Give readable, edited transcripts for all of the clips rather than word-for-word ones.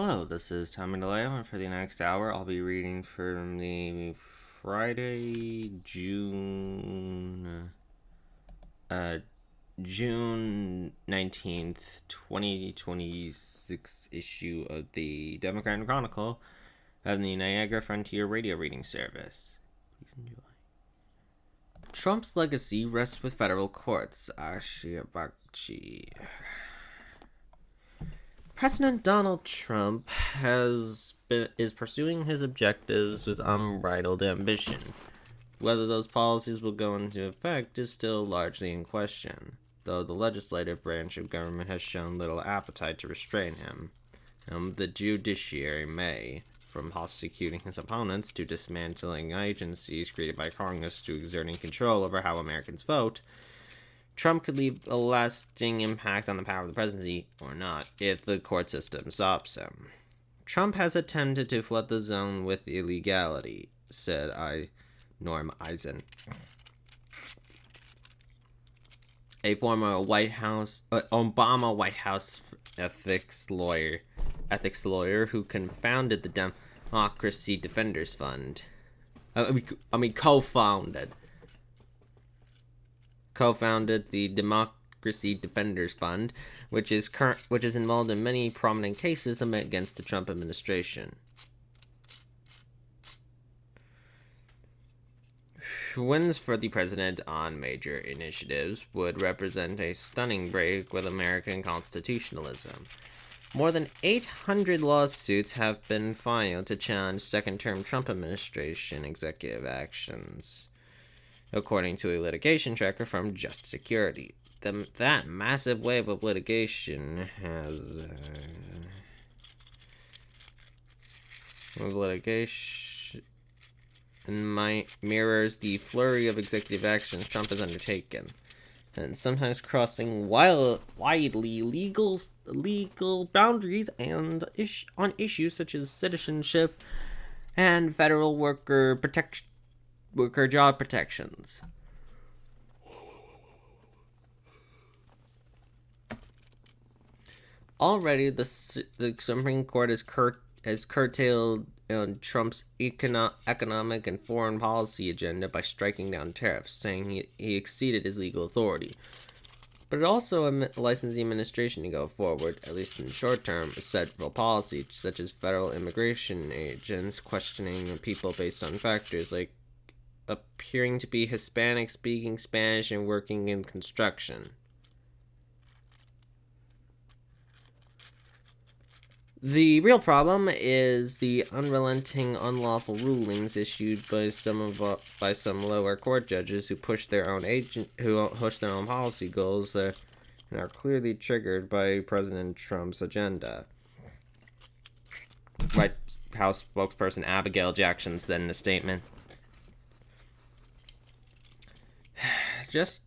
Hello, this is Tommy DeLeo, and for the next hour, I'll be reading from the Friday, June 19th, 2026 issue of the Democrat Chronicle of the Niagara Frontier Radio Reading Service. Please enjoy. Trump's legacy rests with federal courts. President Donald Trump is pursuing his objectives with unbridled ambition. Whether those policies will go into effect is still largely in question, though the legislative branch of government has shown little appetite to restrain him. The judiciary may, from prosecuting his opponents to dismantling agencies created by Congress to exerting control over how Americans vote, Trump could leave a lasting impact on the power of the presidency, or not, if the court system stops him. Trump has attempted to flood the zone with illegality, said Norm Eisen, a former Obama White House ethics lawyer who co-founded the Democracy Defenders Fund. Co-founded the Democracy Defenders Fund, which is involved in many prominent cases against the Trump administration. Wins for the president on major initiatives would represent a stunning break with American constitutionalism. More than 800 lawsuits have been filed to challenge second-term Trump administration executive actions, according to a litigation tracker from Just Security. That massive wave of litigation mirrors the flurry of executive actions Trump has undertaken, and sometimes crossing widely legal boundaries and on issues such as citizenship and federal worker job protections. Already, the Supreme Court has curtailed Trump's economic and foreign policy agenda by striking down tariffs, saying he exceeded his legal authority. But it also licensed the administration to go forward, at least in the short term, with several policies, such as federal immigration agents questioning people based on factors like appearing to be Hispanic, speaking Spanish, and working in construction. The real problem is the unrelenting, unlawful rulings issued by some lower court judges who push their own policy goals and are clearly triggered by President Trump's agenda. White House spokesperson Abigail Jackson said in a statement, Justice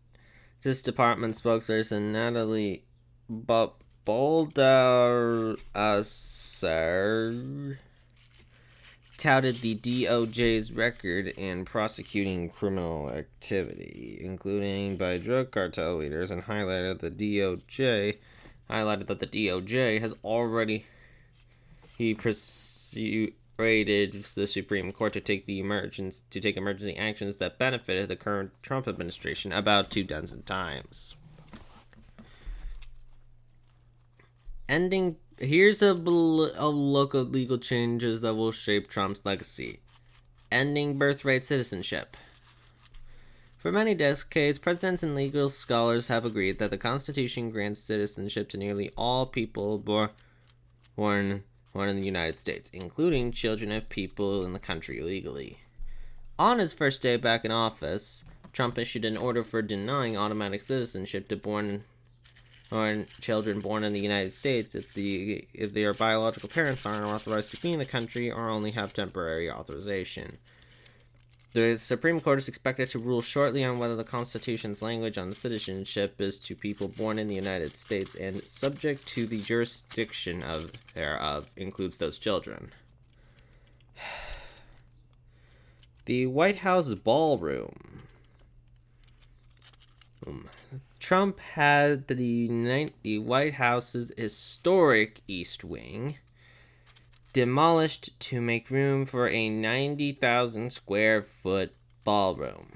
Department spokesperson Natalie Boulder touted the DOJ's record in prosecuting criminal activity, including by drug cartel leaders, and highlighted that the DOJ has already persuaded the Supreme Court to take emergency actions that benefited the current Trump administration about 24 times. Here's a look of legal changes that will shape Trump's legacy. Ending birthright citizenship. For many decades, presidents and legal scholars have agreed that the Constitution grants citizenship to nearly all people born in the United States, including children of people in the country illegally. On his first day back in office, Trump issued an order for denying automatic citizenship to children born in the United States if their biological parents aren't authorized to be in the country or only have temporary authorization. The Supreme Court is expected to rule shortly on whether the Constitution's language on citizenship is to people born in the United States and subject to the jurisdiction thereof includes those children. The White House ballroom. Trump had the White House's historic East Wing demolished to make room for a 90,000 square foot ballroom.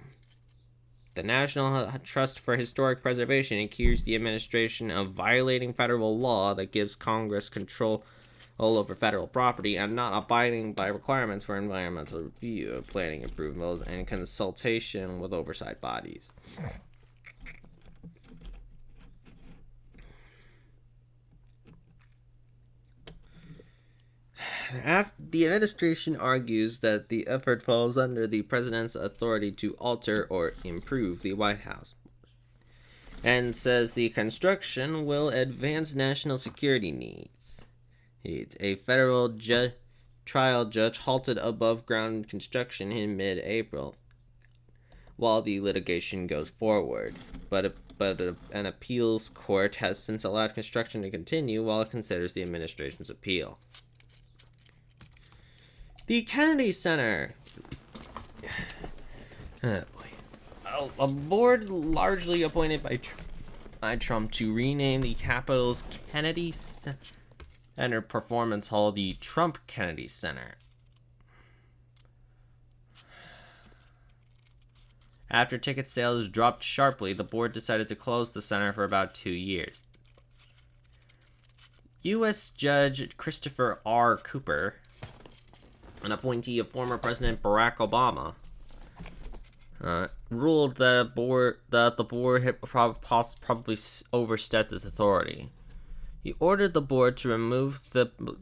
The National Trust for Historic Preservation accused the administration of violating federal law that gives Congress control over federal property and not abiding by requirements for environmental review, planning approvals, and consultation with oversight bodies. The administration argues that the effort falls under the president's authority to alter or improve the White House, and says the construction will advance national security needs. A federal trial judge halted above-ground construction in mid-April while the litigation goes forward, but an appeals court has since allowed construction to continue while it considers the administration's appeal. The Kennedy Center. A board largely appointed by Trump to rename the Capitol's Kennedy Center Performance Hall the Trump Kennedy Center. After ticket sales dropped sharply, the board decided to close the center for about 2 years. U.S. Judge Christopher R. Cooper, an appointee of former President Barack Obama, ruled that the board had probably overstepped its authority. He ordered the board to remove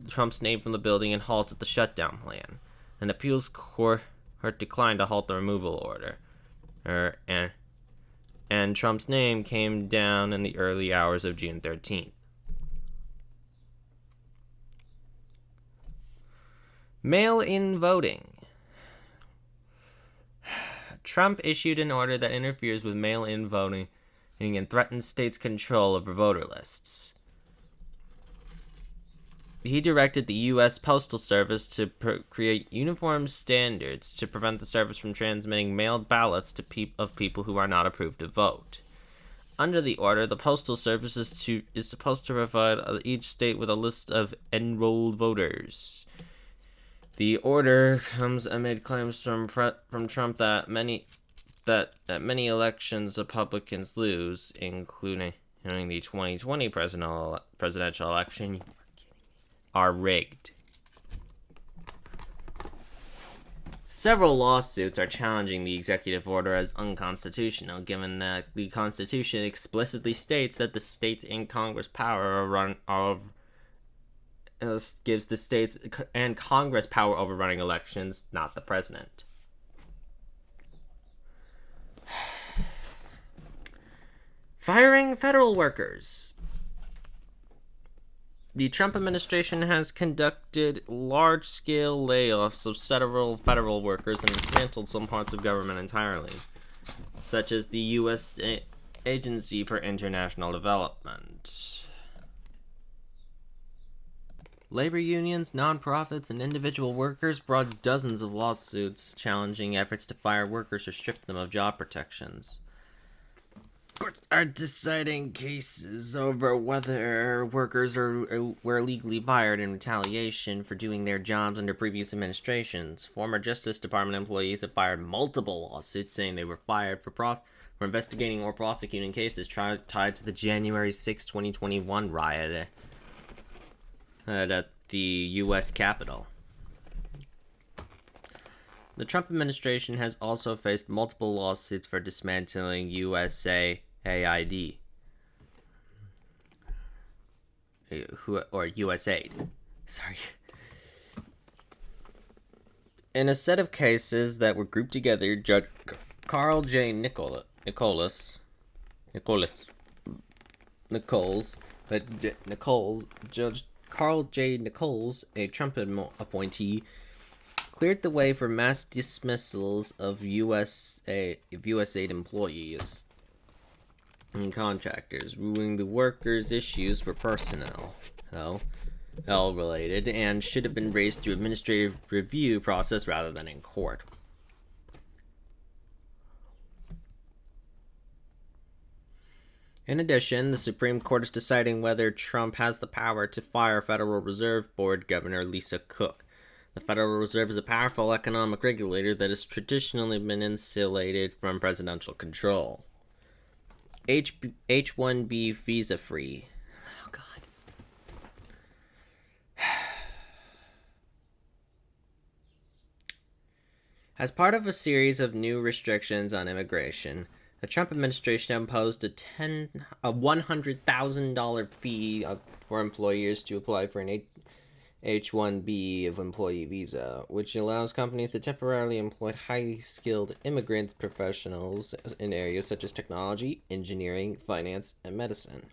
Trump's name from the building and halted the shutdown plan. An appeals court declined to halt the removal order, and Trump's name came down in the early hours of June 13th. Mail-in voting. Trump issued an order that interferes with mail-in voting and threatens states' control over voter lists. He directed the U.S. Postal Service to create uniform standards to prevent the service from transmitting mailed ballots to people who are not approved to vote. Under the order, the Postal Service is supposed to provide each state with a list of enrolled voters. The order comes amid claims from Trump that many elections Republicans lose, including the 2020 presidential election, are rigged. Several lawsuits are challenging the executive order as unconstitutional, given that the Constitution explicitly states that the states in Congress gives the states and Congress power over running elections, not the president. Firing federal workers. The Trump administration has conducted large-scale layoffs of several federal workers and dismantled some parts of government entirely, such as the U.S. Agency for International Development. Labor unions, nonprofits, and individual workers brought dozens of lawsuits challenging efforts to fire workers or strip them of job protections. Courts are deciding cases over whether workers were illegally fired in retaliation for doing their jobs under previous administrations. Former Justice Department employees have fired multiple lawsuits saying they were fired for investigating or prosecuting cases tied to the January 6, 2021 riot at the U.S. Capitol. The Trump administration has also faced multiple lawsuits for dismantling USAID, or USAID. Sorry. In a set of cases that were grouped together, Judge Carl J. Nichols, Judge Carl J. Nichols, a Trump appointee, cleared the way for mass dismissals of USAID employees and contractors, ruling the workers' issues were personnel related and should have been raised through administrative review process rather than in court. In addition, the Supreme Court is deciding whether Trump has the power to fire Federal Reserve Board Governor Lisa Cook. The Federal Reserve is a powerful economic regulator that has traditionally been insulated from presidential control. H-1B visa free. Oh, God. As part of a series of new restrictions on immigration, the Trump administration imposed a $100,000 fee for employers to apply for an H-1B of employee visa, which allows companies to temporarily employ highly skilled immigrant professionals in areas such as technology, engineering, finance, and medicine.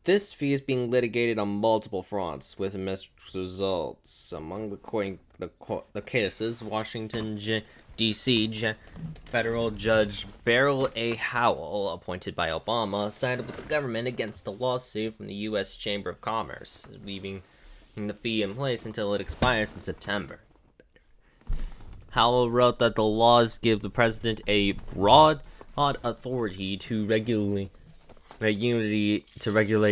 This fee is being litigated on multiple fronts, with mixed results. Among the cases, Washington, D.C. Federal Judge Beryl A. Howell, appointed by Obama, sided with the government against a lawsuit from the U.S. Chamber of Commerce, leaving the fee in place until it expires in September. Howell wrote that the laws give the president a broad authority to regulate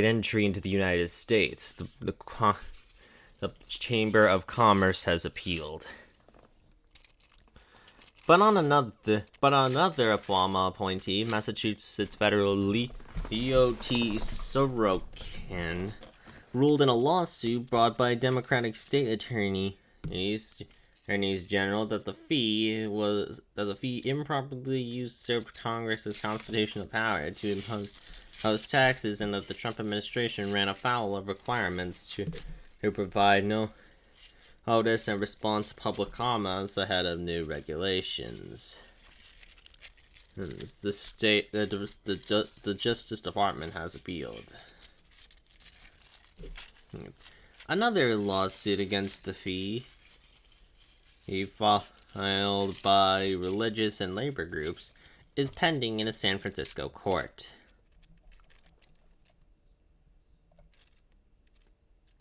entry into the United States. The Chamber of Commerce has appealed. But on another Obama appointee, Massachusetts federal Leo T. Sorokin ruled in a lawsuit brought by Democratic state attorneys general that the fee improperly usurped Congress's constitutional power to impose taxes, and that the Trump administration ran afoul of requirements to provide notice and response to public comments ahead of new regulations. The Justice Department has appealed. Another lawsuit against the fee, filed by religious and labor groups, is pending in a San Francisco court.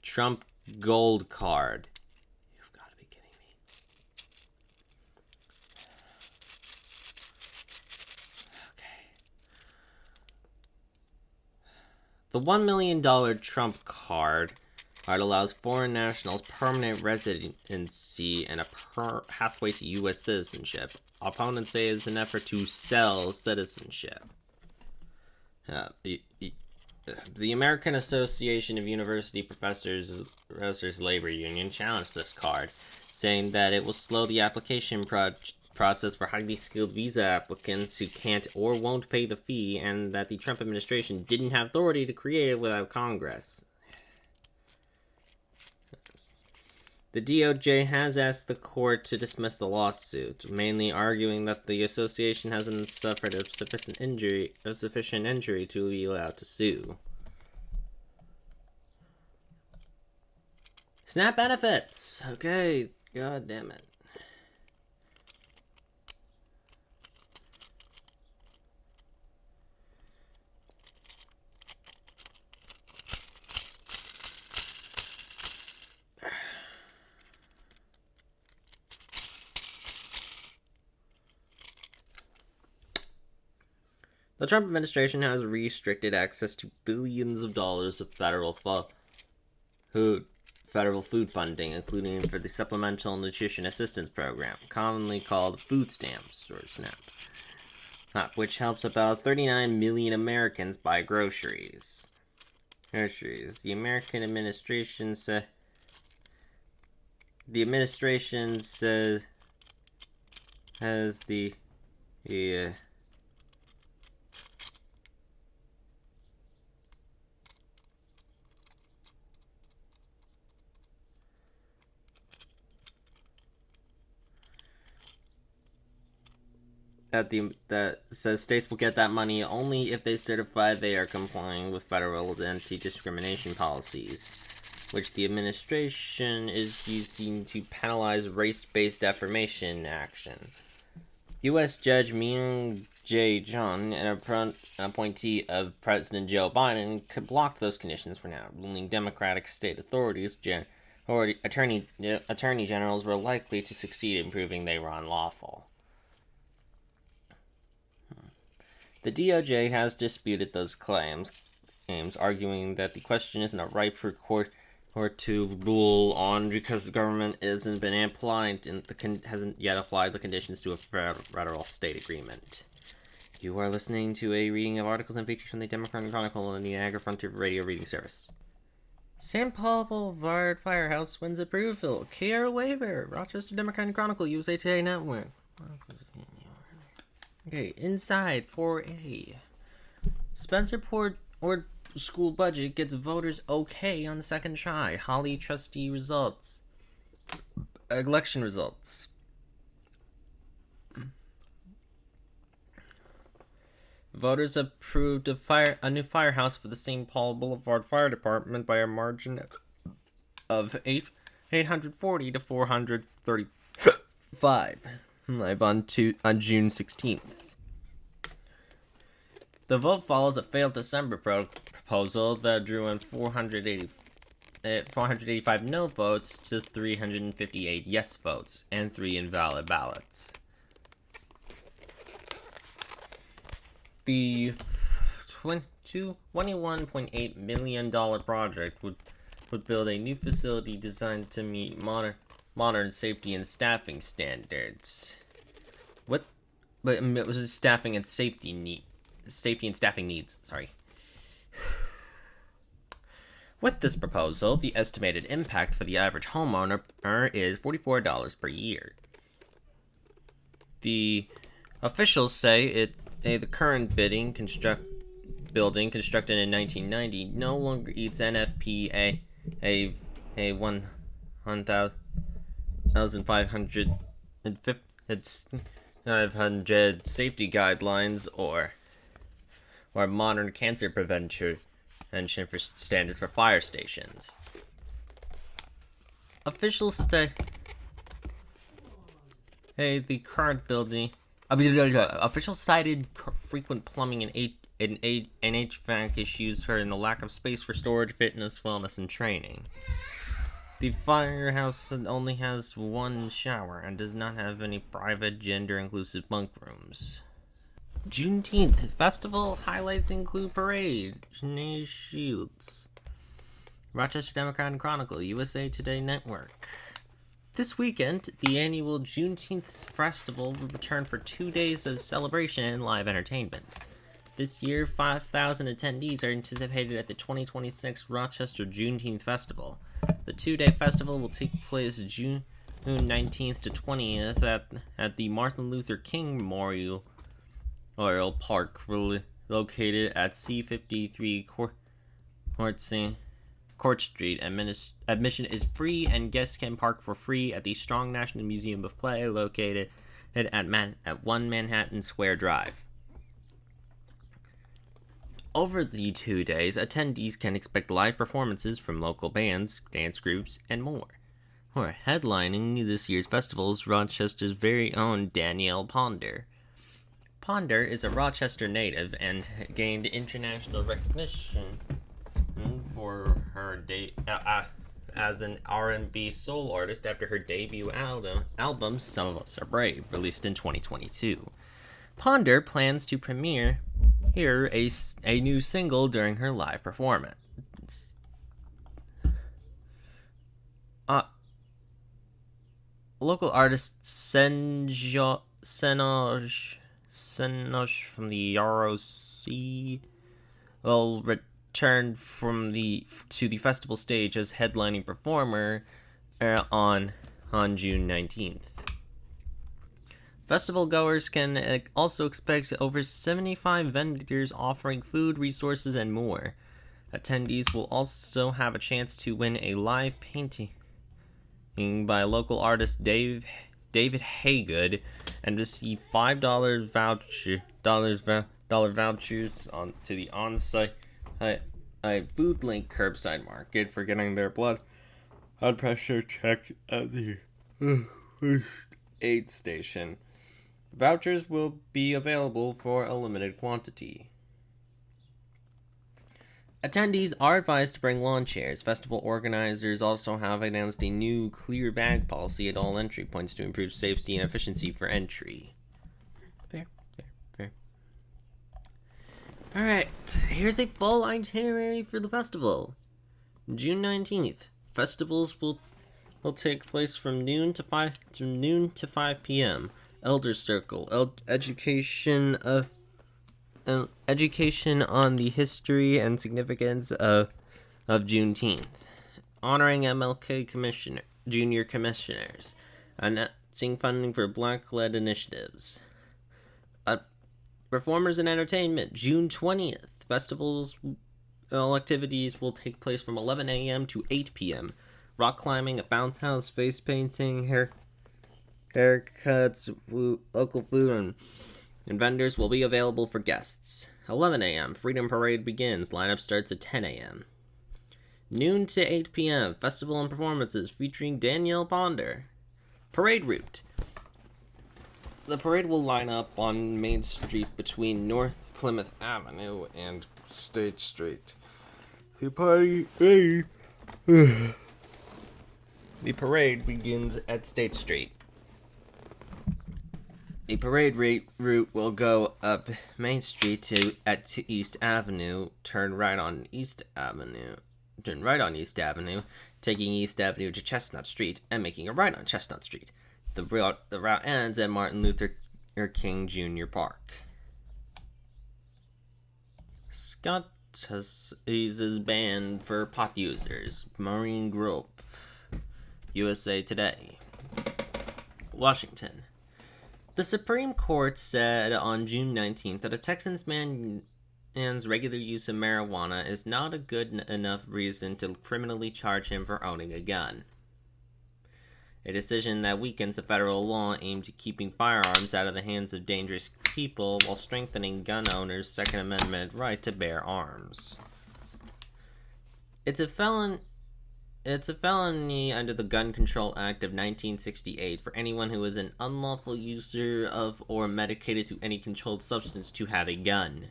Trump Gold Card. You've got to be kidding me. Okay. The $1 million Trump card allows foreign nationals permanent residency and a pathway to U.S. citizenship. Opponents say it's an effort to sell citizenship. The American Association of University Professors Labor Union challenged this card, saying that it will slow the application process for highly skilled visa applicants who can't or won't pay the fee, and that the Trump administration didn't have authority to create it without Congress. The DOJ has asked the court to dismiss the lawsuit, mainly arguing that the association hasn't suffered a sufficient injury to be allowed to sue. SNAP benefits! Okay, god damn it. The Trump administration has restricted access to billions of dollars of federal food funding, including for the Supplemental Nutrition Assistance Program, commonly called food stamps, or SNAP, which helps about 39 million Americans buy groceries. The American administration says has the that says states will get that money only if they certify they are complying with federal anti-discrimination policies, which the administration is using to penalize race-based defamation action. U.S. Judge Myung J. Jung, an appointee of President Joe Biden, could block those conditions for now, ruling Democratic state authorities or attorney generals were likely to succeed in proving they were unlawful. The DOJ has disputed those claims, arguing that the question isn't a right for court to rule on because the government hasn't yet applied the conditions to a federal state agreement. You are listening to a reading of articles and features from the Democrat Chronicle and the Niagara Frontier Radio Reading Service. St. Paul Boulevard Firehouse wins approval. KR waiver. Rochester Democrat Chronicle, USA Today Network. Okay, inside 4A. Spencerport or school budget gets voters okay on the second try. Holly trustee results. Election results. Voters approved a new firehouse for the St. Paul Boulevard Fire Department by a margin of 840 to 435. Live on June 16th. The vote follows a failed December proposal that drew in 485 no votes to 358 yes votes and 3 invalid ballots. The $21.8 million project would build a new facility designed to meet modern safety and staffing standards. But it was staffing and staffing needs. Sorry. With this proposal, the estimated impact for the average homeowner is $44 per year. The officials say the current building constructed in 1990 no longer meets NFPA 1,500 safety guidelines or modern cancer prevention for standards for fire stations. Officials say the current building. Officials cited frequent plumbing and HVAC issues and the lack of space for storage, fitness, wellness, and training. The firehouse only has one shower and does not have any private, gender-inclusive bunk rooms. Juneteenth festival highlights include parade, shields. Rochester Democrat Chronicle, USA Today Network. This weekend, the annual Juneteenth Festival will return for 2 days of celebration and live entertainment. This year, 5,000 attendees are anticipated at the 2026 Rochester Juneteenth Festival. The 2-day festival will take place June 19th to 20th at the Martin Luther King Memorial Park, located at C53 Court Street. Admission is free, and guests can park for free at the Strong National Museum of Play, located at 1 Manhattan Square Drive. Over the 2 days, attendees can expect live performances from local bands, dance groups, and more. Headlining this year's festival is Rochester's very own Danielle Ponder. Ponder is a Rochester native and gained international recognition for her as an R&B soul artist after her debut album Some of Us Are Brave, released in 2022. Ponder plans to premiere a new single during her live performance. Local artist Senosh from the ROC will return to the festival stage as headlining performer on June 19th. Festival goers can also expect over 75 vendors offering food, resources, and more. Attendees will also have a chance to win a live painting by local artist David Haygood and receive $5 vouchers to the on-site Food Link curbside market for getting their blood pressure checked at the aid station. Vouchers will be available for a limited quantity. Attendees are advised to bring lawn chairs. Festival organizers also have announced a new clear bag policy at all entry points to improve safety and efficiency for entry. Fair. Alright, here's a full itinerary for the festival. June 19th, festivals will take place from noon to 5 p.m. Elder Circle, education on the history and significance of Juneteenth, honoring MLK junior commissioners, announcing funding for Black-led initiatives. Performers and entertainment, June 20th. Festivals activities will take place from 11 a.m. to 8 p.m. Rock climbing, a bounce house, face painting, haircuts, local food, and vendors will be available for guests. 11 a.m. Freedom Parade begins. Lineup starts at 10 a.m. Noon to 8 p.m. Festival and performances featuring Danielle Ponder. Parade route. The parade will line up on Main Street between North Plymouth Avenue and State Street. The parade begins at State Street. The parade route will go up Main Street to East Avenue, turn right on East Avenue, taking East Avenue to Chestnut Street, and making a right on Chestnut Street. The route ends at Martin Luther King Jr. Park. Scott is banned for pot users. Maureen Grope. USA Today. Washington. The Supreme Court said on June 19th that a Texan man's regular use of marijuana is not a good enough reason to criminally charge him for owning a gun. A decision that weakens the federal law aimed at keeping firearms out of the hands of dangerous people while strengthening gun owners' Second Amendment right to bear arms. It's a felony under the Gun Control Act of 1968 for anyone who is an unlawful user of or medicated to any controlled substance to have a gun.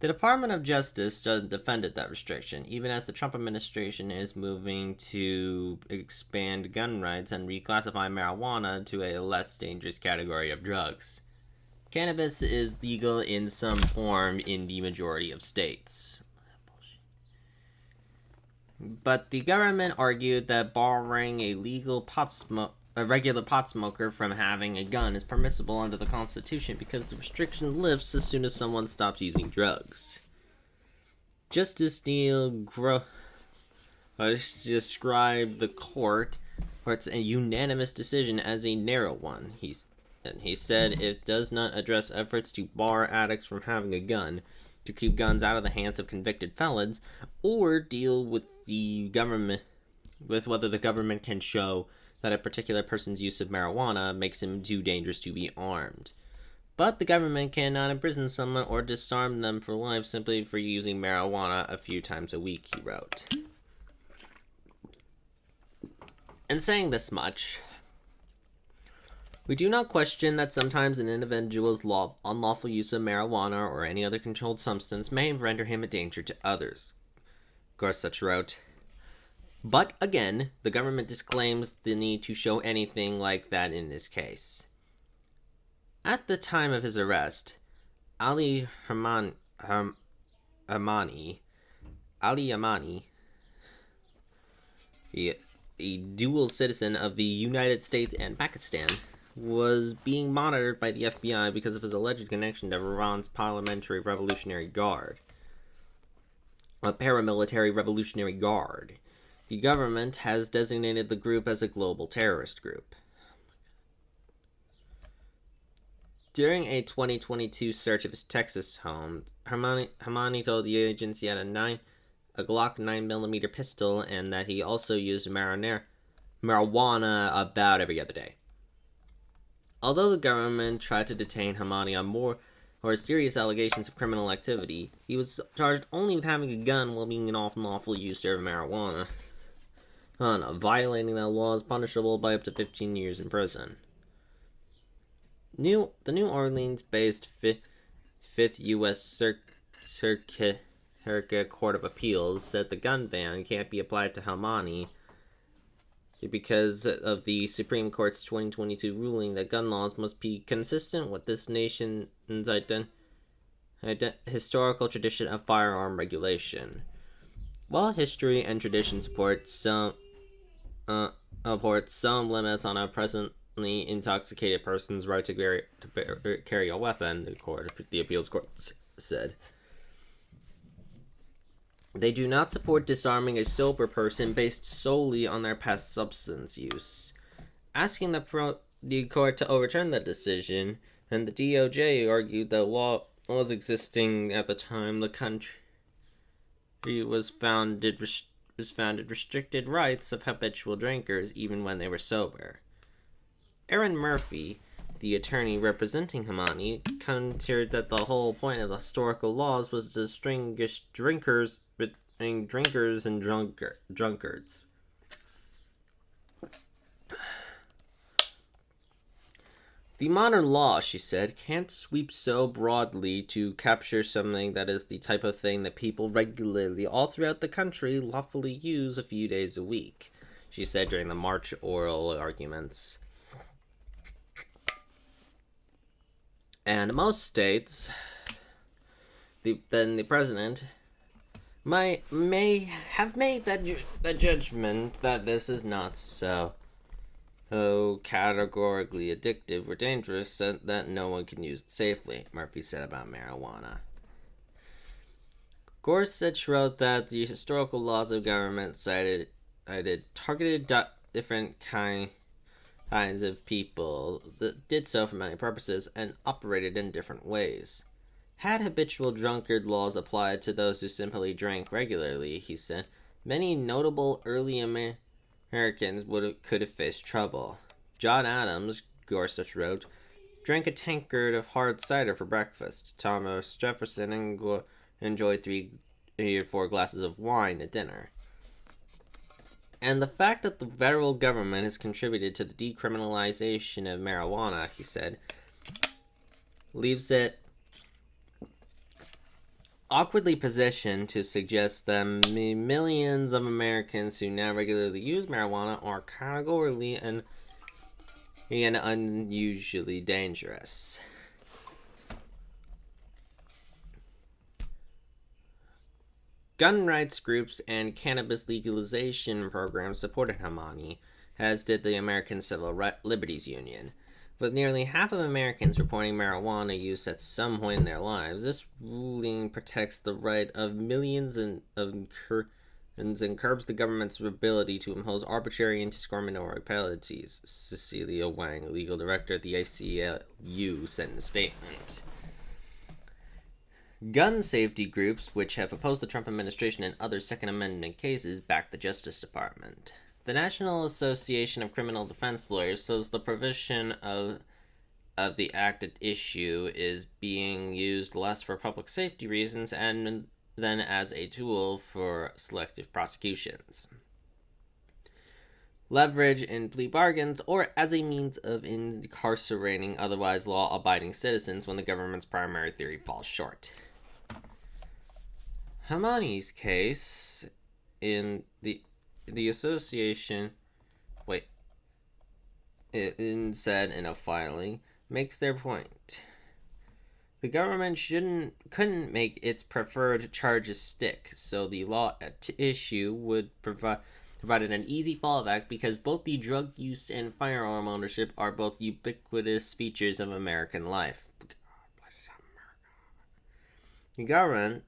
The Department of Justice defended that restriction, even as the Trump administration is moving to expand gun rights and reclassify marijuana to a less dangerous category of drugs. Cannabis is legal in some form in the majority of states. But the government argued that barring a regular pot smoker from having a gun is permissible under the Constitution because the restriction lifts as soon as someone stops using drugs. Justice Neil described the court's a unanimous decision as a narrow one. He said it does not address efforts to bar addicts from having a gun, to keep guns out of the hands of convicted felons, or deal with whether the government can show that a particular person's use of marijuana makes him too dangerous to be armed. But the government cannot imprison someone or disarm them for life simply for using marijuana a few times a week, he wrote. In saying this much, we do not question that sometimes an individual's unlawful use of marijuana or any other controlled substance may render him a danger to others, Gorsuch wrote. But again, the government disclaims the need to show anything like that in this case. At the time of his arrest, Ali Yamani, a dual citizen of the United States and Pakistan, was being monitored by the FBI because of his alleged connection to Iran's Parliamentary Revolutionary Guard, a paramilitary Revolutionary Guard. The government has designated the group as a global terrorist group. During a 2022 search of his Texas home, Hamani told the agency he had a Glock 9mm pistol and that he also used marijuana about every other day. Although the government tried to detain Hamani on more serious allegations of criminal activity, he was charged only with having a gun while being an unlawful user of marijuana. Violating that law is punishable by up to 15 years in prison. The New Orleans-based 5th U.S. Circuit Court of Appeals said the gun ban can't be applied to Hamani because of the Supreme Court's 2022 ruling that gun laws must be consistent with this nation's historical tradition of firearm regulation. While history and tradition support some limits on a presently intoxicated person's right to carry a weapon, the appeals court said, they do not support disarming a sober person based solely on their past substance use. Asking the court to overturn that decision, and the DOJ argued that laws existing at the time the country was founded restricted rights of habitual drinkers even when they were sober. Aaron Murphy, the attorney representing Hamani, countered that the whole point of the historical laws was to distinguish drinkers between drinkers and drunkards. The modern law, she said, can't sweep so broadly to capture something that is the type of thing that people regularly all throughout the country lawfully use a few days a week, she said during the March oral arguments. And most states, the president may have made that judgment that this is not so categorically addictive or dangerous that no one can use it safely, Murphy said about marijuana. Gorsuch wrote that the historical laws of government cited targeted different kinds of people that did so for many purposes and operated in different ways. Had habitual drunkard laws applied to those who simply drank regularly, he said, many notable early Americans could have faced trouble. John Adams, Gorsuch wrote, drank a tankard of hard cider for breakfast. Thomas Jefferson enjoyed 3 or 4 glasses of wine at dinner. And the fact that the federal government has contributed to the decriminalization of marijuana, he said, leaves it awkwardly positioned to suggest that millions of Americans who now regularly use marijuana are categorically and unusually dangerous. Gun rights groups and cannabis legalization programs supported Hamani, as did the American Civil Liberties Union. With nearly half of Americans reporting marijuana use at some point in their lives, this ruling protects the right of millions and curbs the government's ability to impose arbitrary and discriminatory penalties, Cecilia Wang, legal director at the ACLU, said in a statement. Gun safety groups, which have opposed the Trump administration in other Second Amendment cases, back the Justice Department. The National Association of Criminal Defense Lawyers says the provision of the act at issue is being used less for public safety reasons and than as a tool for selective prosecutions, leverage in plea bargains, or as a means of incarcerating otherwise law-abiding citizens when the government's primary theory falls short. Hamani's case in the association, said in a filing, makes their point. The government couldn't make its preferred charges stick, so the law at issue would provided an easy fallback because both the drug use and firearm ownership are both ubiquitous features of American life. God bless America. The government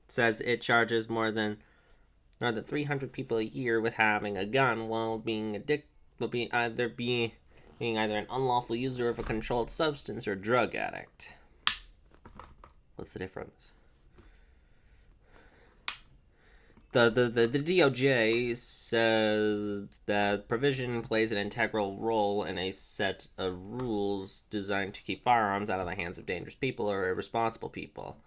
says it charges more than 300 people a year with having a gun while being either an unlawful user of a controlled substance or drug addict. What's the difference? The DOJ says that provision plays an integral role in a set of rules designed to keep firearms out of the hands of dangerous people or irresponsible people.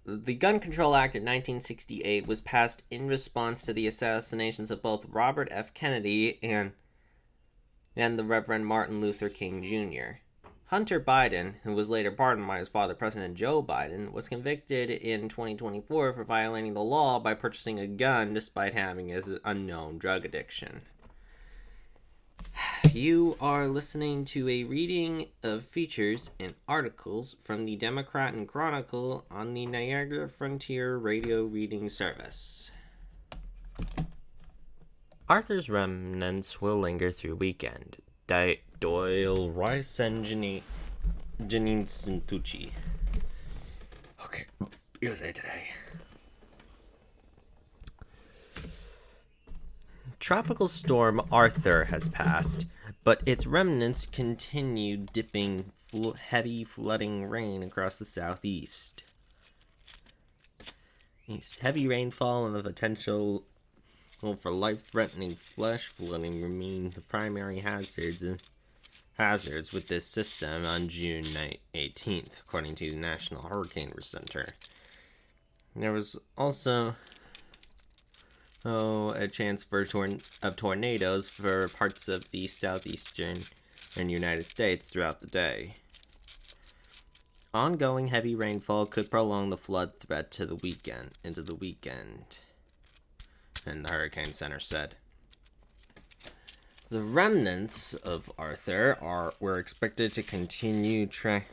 The Gun Control Act of 1968 was passed in response to the assassinations of both Robert F. Kennedy and the Reverend Martin Luther King Jr. Hunter Biden, who was later pardoned by his father, President Joe Biden, was convicted in 2024 for violating the law by purchasing a gun despite having an unknown drug addiction. You are listening to a reading of features and articles from the Democrat Chronicle on the Niagara Frontier Radio Reading Service. Arthur's remnants will linger through weekend. Doyle Rice and Janine Santucci. Okay, USA Today. Tropical storm Arthur has passed, but its remnants continue dipping heavy flooding rain across the southeast. Heavy rainfall and the potential for life-threatening flash flooding remain the primary hazards with this system on June 18th, according to the National Hurricane Center. There was also a chance for tornadoes for parts of the southeastern United States throughout the day. Ongoing heavy rainfall could prolong the flood threat into the weekend, and the Hurricane Center said. The remnants of Arthur were expected to continue tracking.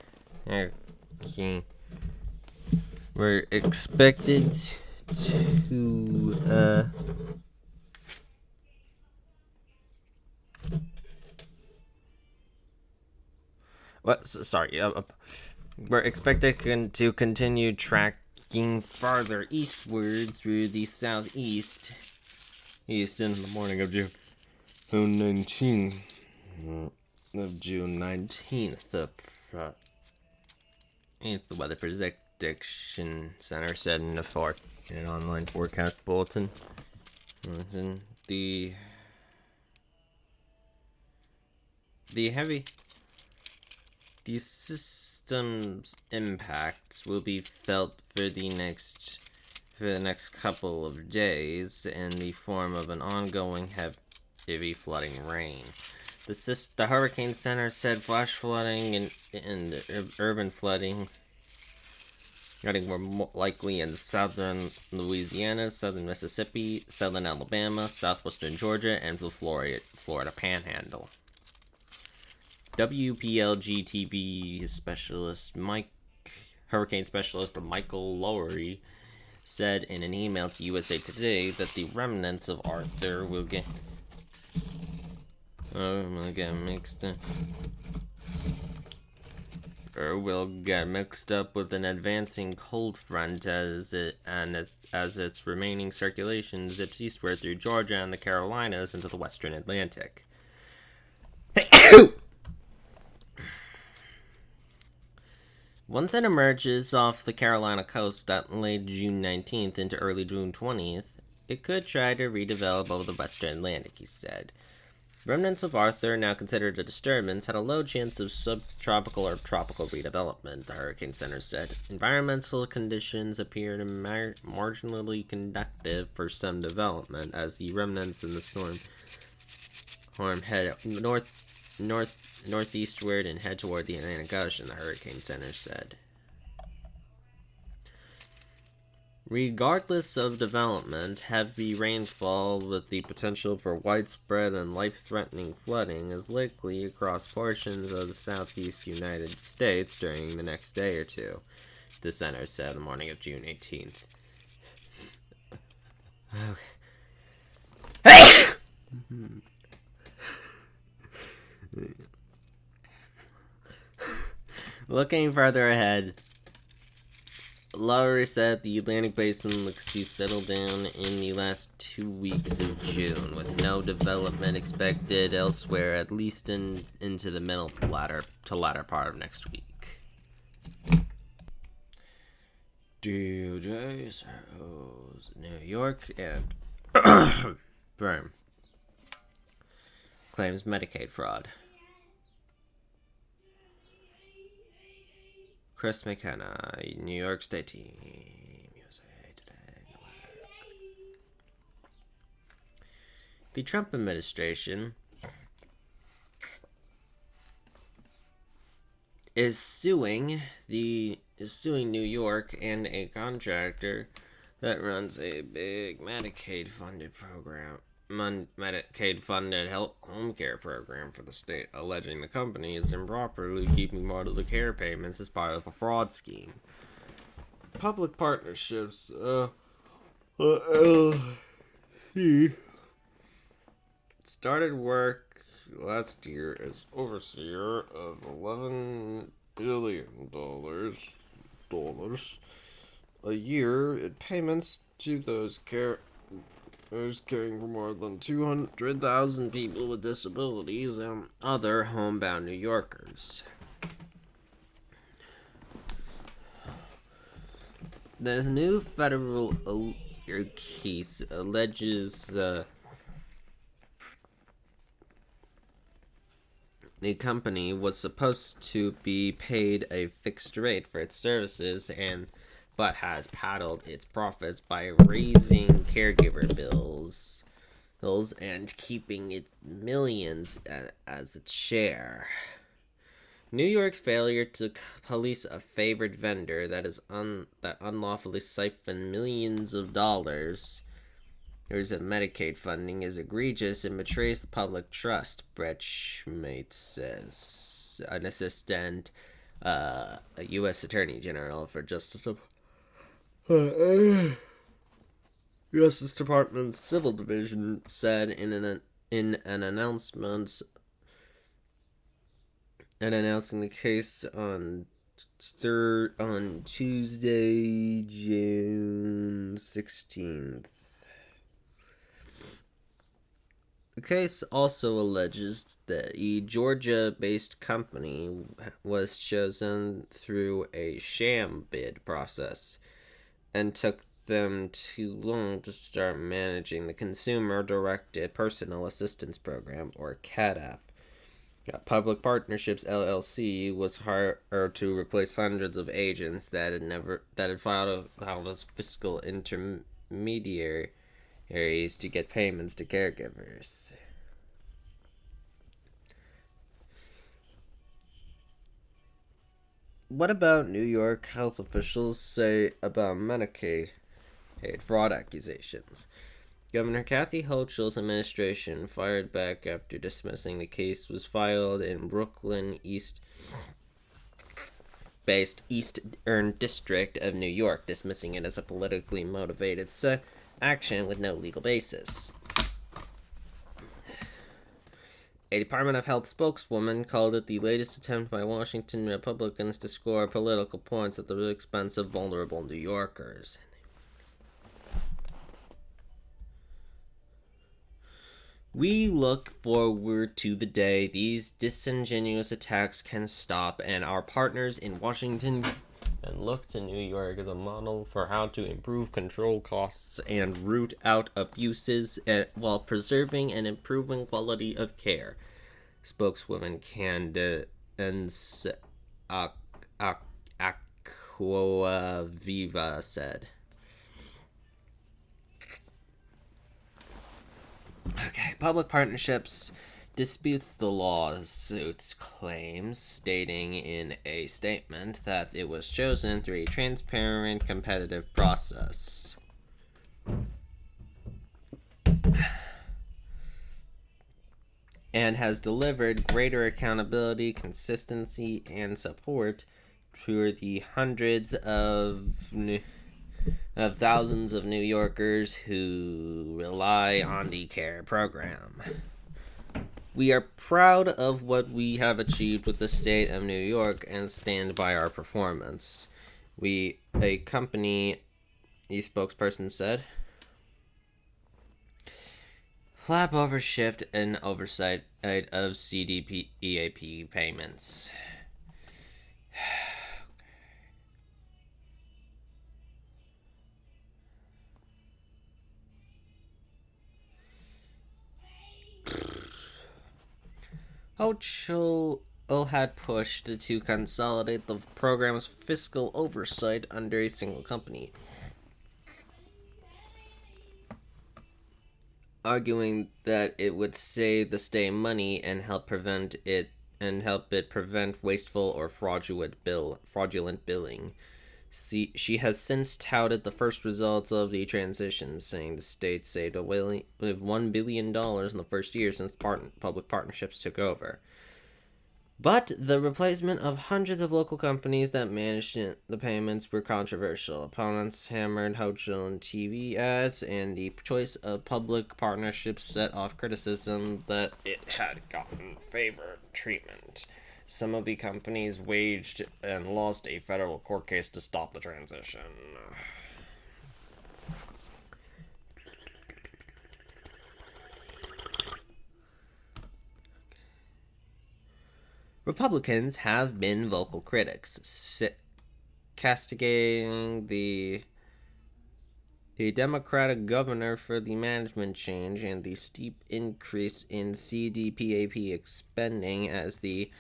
Were expected to we're expected to continue tracking farther eastward through the southeast in the morning of June 19th. The Weather Prediction Center said in an online forecast bulletin. And the system's impacts will be felt for the next couple of days in the form of an ongoing heavy flooding rain. The Hurricane Center said flash flooding and urban flooding were more likely in southern Louisiana, southern Mississippi, southern Alabama, southwestern Georgia, and the Florida Panhandle. WPLG TV hurricane specialist Michael Lowry said in an email to USA Today that the remnants of Arthur will get mixed up with an advancing cold front as its remaining circulation zips eastward through Georgia and the Carolinas into the western Atlantic. Once it emerges off the Carolina coast at late June 19th into early June 20th, it could try to redevelop over the western Atlantic, he said. Remnants of Arthur, now considered a disturbance, had a low chance of subtropical or tropical redevelopment, the Hurricane Center said. Environmental conditions appear to marginally conducive for some development as the remnants in the storm head northeastward and head toward the Atlantic Ocean, the Hurricane Center said. Regardless of development, heavy rainfall with the potential for widespread and life-threatening flooding is likely across portions of the southeast United States during the next day or two, the center said the morning of June 18th. Okay. Looking further ahead, Lowry said the Atlantic Basin looks to settle down in the last 2 weeks of June, with no development expected elsewhere, at least into the middle to latter part of next week. DOJ shows New York and firm claims Medicaid fraud. Chris McKenna, New York State team, USA Today. The Trump administration is suing New York and a contractor that runs a big Medicaid funded home care program for the state, alleging the company is improperly keeping part of the care payments as part of a fraud scheme. Public partnerships, LLC, started work last year as overseer of $11 billion a year in payments to those caring for more than 200,000 people with disabilities and other homebound New Yorkers. The new federal case alleges the company was supposed to be paid a fixed rate for its services but has paddled its profits by raising caregiver bills and keeping it millions as its share. New York's failure to police a favored vendor that unlawfully siphoned millions of dollars of Medicaid funding is egregious and betrays the public trust, Brett Schmate says, an assistant a U.S. Attorney General for Justice Department's Civil Division said in an announcement announcing the case on Tuesday, June 16th. The case also alleges that a Georgia-based company was chosen through a sham bid process and took them too long to start managing the Consumer-Directed Personal Assistance Program, or CADAP. Public Partnerships LLC was hired to replace hundreds of agents that had filed as fiscal intermediaries to get payments to caregivers. What about New York health officials say about Medicaid fraud accusations? Governor Kathy Hochul's administration fired back after dismissing the case was filed in Brooklyn based Eastern District of New York, dismissing it as a politically motivated action with no legal basis. A Department of Health spokeswoman called it the latest attempt by Washington Republicans to score political points at the expense of vulnerable New Yorkers. We look forward to the day these disingenuous attacks can stop, and our partners in Washington can look to New York as a model for how to improve control costs and root out abuses while preserving and improving quality of care, spokeswoman Candace Aquaviva said. Okay, Public Partnerships disputes the lawsuit's claims, stating in a statement that it was chosen through a transparent, competitive process. And has delivered greater accountability, consistency, and support for the hundreds of thousands of New Yorkers who rely on the CARE program. We are proud of what we have achieved with the state of New York and stand by our performance. A spokesperson said. Flap over shift and oversight of CDP EAP payments. Hochul had pushed to consolidate the program's fiscal oversight under a single company, arguing that it would save the state money and help prevent help it prevent wasteful or fraudulent billing. She has since touted the first results of the transition, saying the state saved $1 billion in the first year since public partnerships took over. But the replacement of hundreds of local companies that managed the payments were controversial. Opponents hammered hotel and TV ads, and the choice of public partnerships set off criticism that it had gotten favored treatment. Some of the companies waged and lost a federal court case to stop the transition. Republicans have been vocal critics, castigating the Democratic governor for the management change and the steep increase in CDPAP spending as the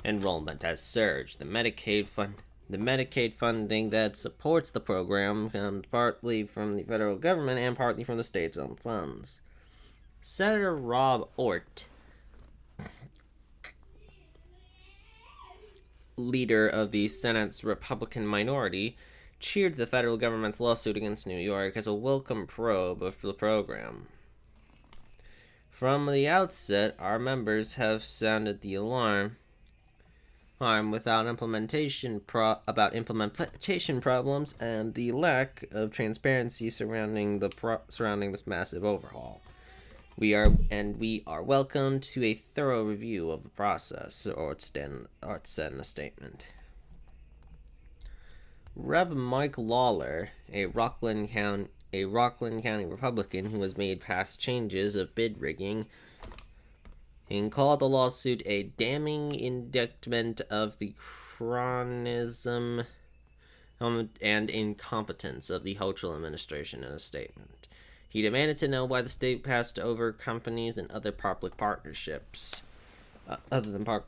enrollment has surged. The Medicaid funding that supports the program comes partly from the federal government and partly from the state's own funds. Senator Rob Ortt, leader of the Senate's Republican minority, cheered the federal government's lawsuit against New York as a welcome probe of the program. From the outset, our members have sounded the alarm without implementation problems and the lack of transparency surrounding this massive overhaul. We are welcome to a thorough review of the process, Ortt said in a statement. Rep. Mike Lawler, a Rockland County Republican who has made past changes of bid rigging, and called the lawsuit a damning indictment of the cronyism and incompetence of the Hochul administration in a statement. He demanded to know why the state passed over companies and other public partnerships. The Department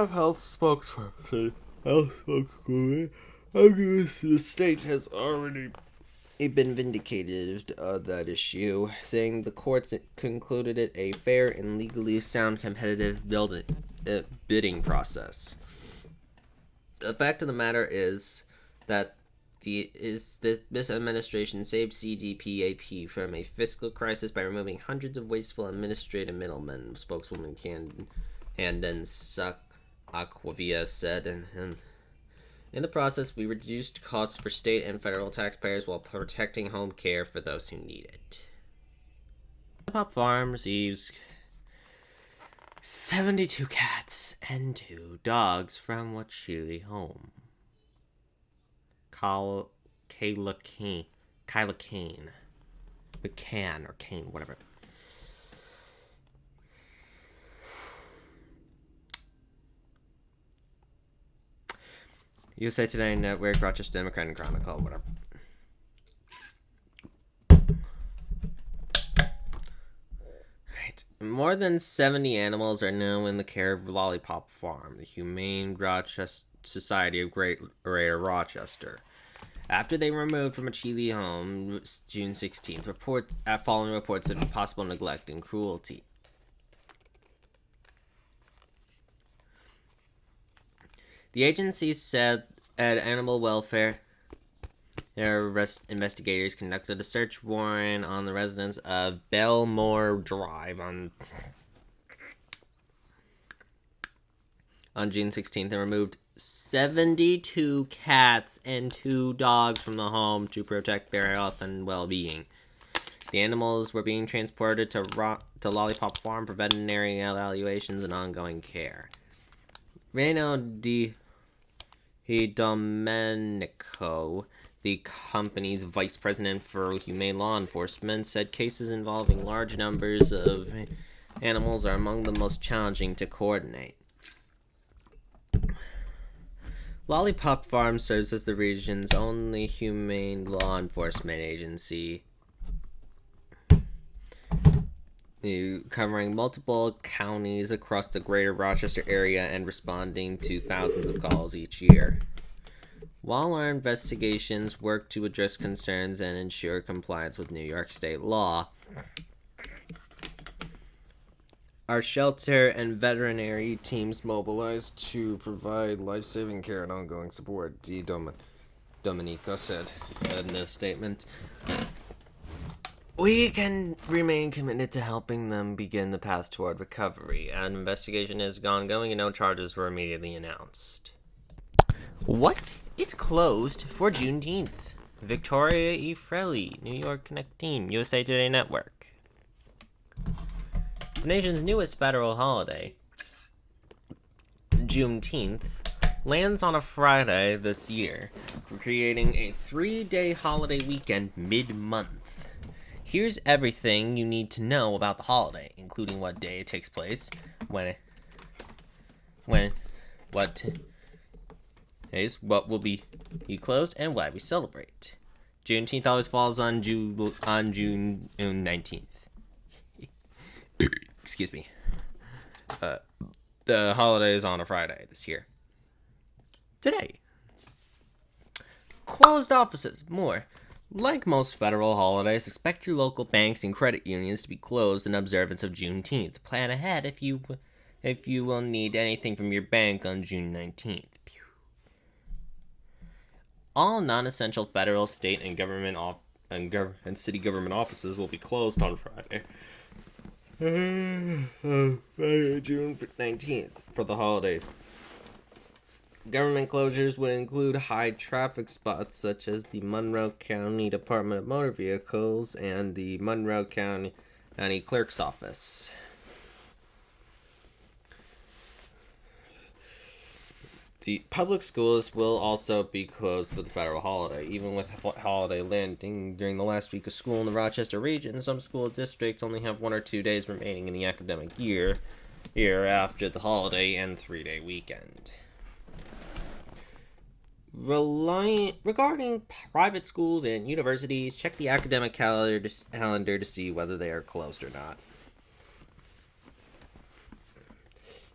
of Health spokesperson argues the state has already been vindicated on that issue, saying the courts concluded it a fair and legally sound competitive bidding process. The fact of the matter is that this administration saved CDPAP from a fiscal crisis by removing hundreds of wasteful administrative middlemen, spokeswoman Handon Aquavia said. And in the process, we reduced costs for state and federal taxpayers while protecting home care for those who need it. Pop Farm receives 72 cats and 2 dogs from Wachili home. Kyla Kane. McCann or Kane, whatever. USA Today Network, Rochester Democrat Chronicle, whatever. Right. More than 70 animals are now in the care of Lollipop Farm, the Humane Society of Greater Rochester. After they were removed from a Chile home June 16th, following reports of possible neglect and cruelty. The agency said animal welfare investigators conducted a search warrant on the residence of Belmore Drive on June 16th and removed 72 cats and 2 dogs from the home to protect their health and well-being. The animals were being transported to Lollipop Farm for veterinary evaluations and ongoing care. Reno Domenico, the company's vice president for humane law enforcement, said cases involving large numbers of animals are among the most challenging to coordinate. Lollipop Farm serves as the region's only humane law enforcement agency, covering multiple counties across the greater Rochester area and responding to thousands of calls each year. While our investigations work to address concerns and ensure compliance with New York state law, Our shelter and veterinary teams mobilized to provide life-saving care and ongoing support, Domenico said in a statement. We can remain committed to helping them begin the path toward recovery. An investigation is ongoing and no charges were immediately announced. What is closed for Juneteenth? Victoria E. Frelly, New York Connect Team, USA Today Network. The nation's newest federal holiday, Juneteenth, lands on a Friday this year, creating a 3-day holiday weekend mid-month. Here's everything you need to know about the holiday, including what day it takes place, what will be closed, and why we celebrate. Juneteenth always falls on June 19th. Excuse me. The holiday is on a Friday this year. Today. Closed offices. More. Like most federal holidays, expect your local banks and credit unions to be closed in observance of Juneteenth. Plan ahead if you will need anything from your bank on June 19th. All non-essential federal, state, and and city government offices will be closed on Friday, June 19th, for the holiday. Government closures would include high traffic spots such as the Monroe County Department of Motor Vehicles and the Monroe County Clerk's Office. The public schools will also be closed for the federal holiday. Even with holiday landing during the last week of school in the Rochester region, some school districts only have 1 or 2 days remaining in the academic year after the holiday and 3-day weekend. Regarding private schools and universities, check the academic calendar to see whether they are closed or not.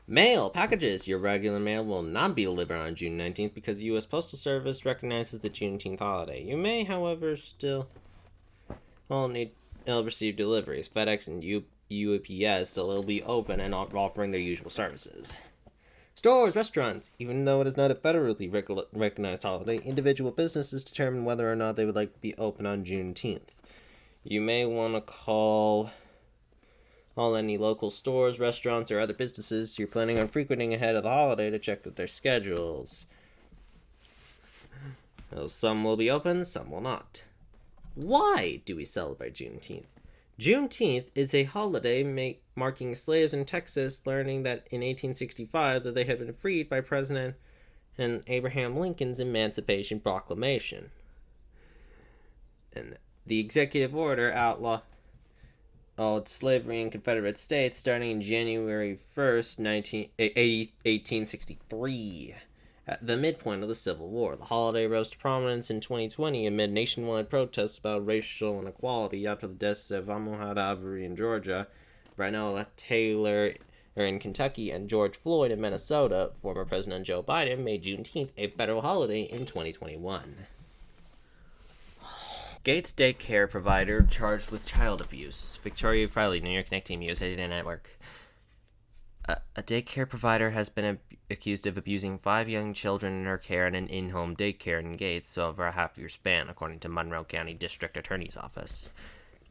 Mail packages. Your regular mail will not be delivered on June 19th because the U.S. Postal Service recognizes the Juneteenth holiday. You may, however, still receive deliveries. FedEx and UPS will be open and offering their usual services. Stores, restaurants. Even though it is not a federally recognized holiday, individual businesses determine whether or not they would like to be open on Juneteenth. You may want to call any local stores, restaurants, or other businesses you're planning on frequenting ahead of the holiday to check their schedules. Some will be open, some will not. Why do we celebrate Juneteenth? Juneteenth is a holiday marking slaves in Texas learning that in 1865 that they had been freed by President Abraham Lincoln's Emancipation Proclamation. And the executive order outlawed slavery in Confederate States starting in January 1st, 1863, at the midpoint of the Civil War. The holiday rose to prominence in 2020 amid nationwide protests about racial inequality after the deaths of Ahmaud Arbery in Georgia, Breonna Taylor in Kentucky, and George Floyd in Minnesota. Former President Joe Biden made Juneteenth a federal holiday in 2021. Gates daycare provider charged with child abuse. Victoria Frelly, New York Connect Team, USA Today Network. A daycare provider has been accused of abusing 5 young children in her care in an in-home daycare in Gates over a half-year span, according to Monroe County District Attorney's Office.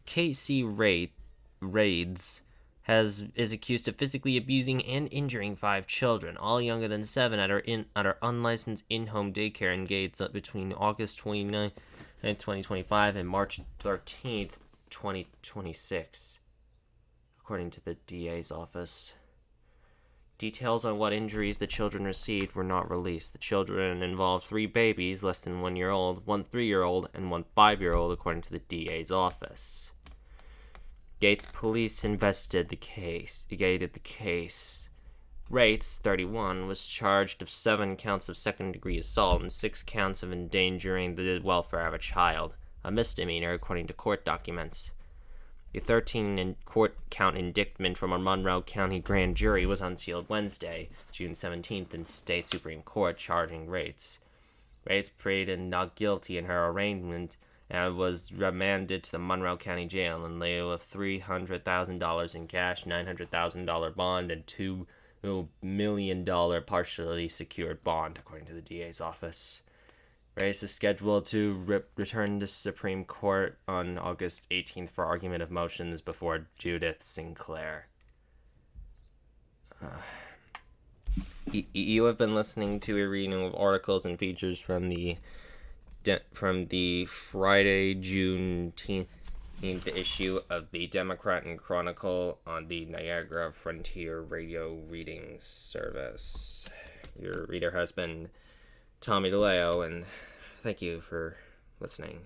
Casey Raids is accused of physically abusing and injuring 5 children, all younger than 7, at her unlicensed in-home daycare in Gates between August 29th and 2025 and March 13th, 2026, according to the DA's office. Details on what injuries the children received were not released. The children involved 3 babies, less than 1 year old, 1 3-year-old, and 1 5-year-old, according to the DA's office. Gates police investigated the case. Rates, 31, was charged of 7 counts of second-degree assault and 6 counts of endangering the welfare of a child, a misdemeanor according to court documents. The 13-count indictment from a Monroe County grand jury was unsealed Wednesday, June 17th, in state Supreme Court, charging Rates. Rates pleaded not guilty in her arraignment and was remanded to the Monroe County Jail in lieu of $300,000 in cash, $900,000 bond, and $2 million partially secured bond, according to the DA's office. Reyes is scheduled to return to Supreme Court on August 18th for argument of motions before Judith Sinclair. You have been listening to a reading of articles and features from the Friday, June 10th issue of the Democrat Chronicle on the Niagara Frontier Radio Reading Service. Your reader has been Tommy DeLeo, and thank you for listening.